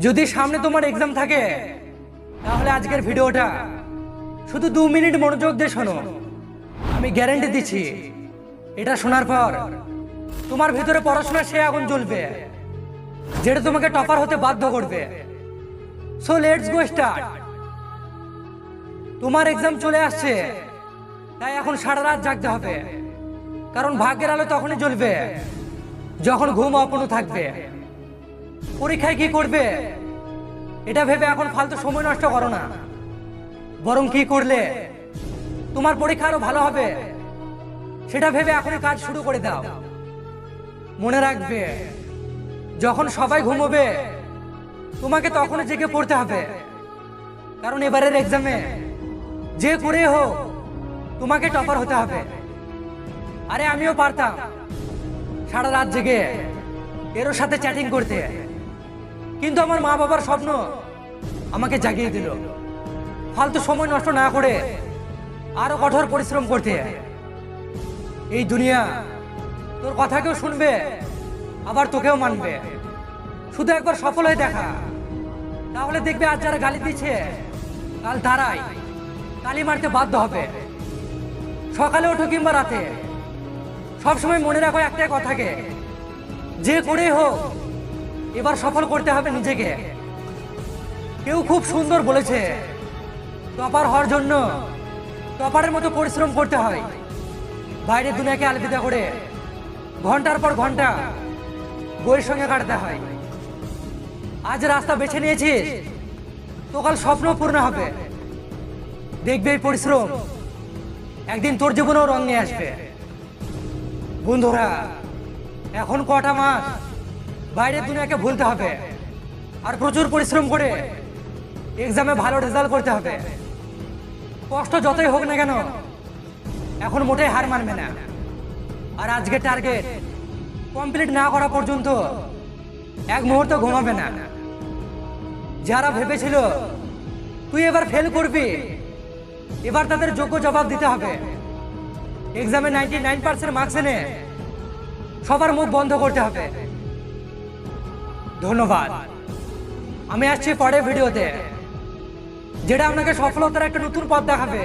যদি সামনে তোমার এক্সাম থাকে তাহলে আজকের ভিডিওটা শুধু 2 মিনিট মনোযোগ দিয়ে শোনো। আমি গ্যারান্টি দিচ্ছি এটা শোনার পর তোমার ভিতরে পড়াশোনার সে আগুন জ্বলবে যেটা তোমাকে টপার হতে বাধ্য করবে। So let's go start. তোমার এক্সাম চলে আসছে, তাই এখন সারা রাত জাগতে হবে, কারণ ভাগ্যের আলো তখনই জ্বলবে যখন ঘুম অপূর্ণ থাকবে। পরীক্ষায় কি করবে এটা ভেবে এখন ফালতু সময় নষ্ট করো না, বরং কি করলে তোমার পরীক্ষা আরো ভালো হবে সেটা ভেবে এখনই কাজ শুরু করে দাও। মনে রাখবে, যখন সবাই ঘুমোবে তোমাকে তখনই জেগে পড়তে হবে, কারণ এবারের এক্সামে যে করে হোক তোমাকে টপার হতে হবে। আরে আমিও পারতাম সারা রাত জেগে এর সাথে চ্যাটিং করতে, কিন্তু আমার মা বাবার স্বপ্ন আমাকে জাগিয়ে দিল ফালতু সময় নষ্ট না করে আরো কঠোর পরিশ্রম করতে। এই দুনিয়া তোর কথা কেউ শুনবে আবার তোকেও মানবে, শুধু একবার সফল হয়ে দেখা, তাহলে দেখবে আজ যারা গালি দিচ্ছে কাল তারাই তালি মারতে বাধ্য হবে। সকালে ওঠো কিংবা রাতে সবসময় মনে রাখো একটাই কথাকে, যে করে হোক এবার সফল করতে হবে নিজেকে। কেউ খুব সুন্দর বলেছে, টপার হওয়ার জন্য টপারের মতো পরিশ্রম করতে হয়, বাইরের দুনিয়াকে আলবিদা করে ঘন্টার পর ঘন্টা বইয়ের সঙ্গে কাটাতে হয়। আজ রাস্তা বেছে নিয়েছিস তো কাল স্বপ্ন পূর্ণ হবে, দেখবে এই পরিশ্রম একদিন তোর জীবনেও রং নিয়ে আসবে। বন্ধুরা, এখন কটা মাস বাইরের দুনিয়াকে ভুলতে হবে আর প্রচুর পরিশ্রম করে এক্সামে ভালো রেজাল্ট করতে হবে। কষ্ট যতই হোক না কেন এখন মোটেই হার মানবে না। আর আজকে টার্গেট কমপ্লিট না করা পর্যন্ত এক মুহূর্ত ঘুমাবে না। যারা ভেবেছিল তুই এবার ফেল করবি, এবার তাদের যোগ্য জবাব দিতে হবে। এক্সামে 99% মার্কস এনে সবার মুখ বন্ধ করতে হবে। ধন্যবাদ। আমি আসছি পরের ভিডিওতে, যেটা আপনাকে সফলতার একটা নতুন পথ দেখাবে।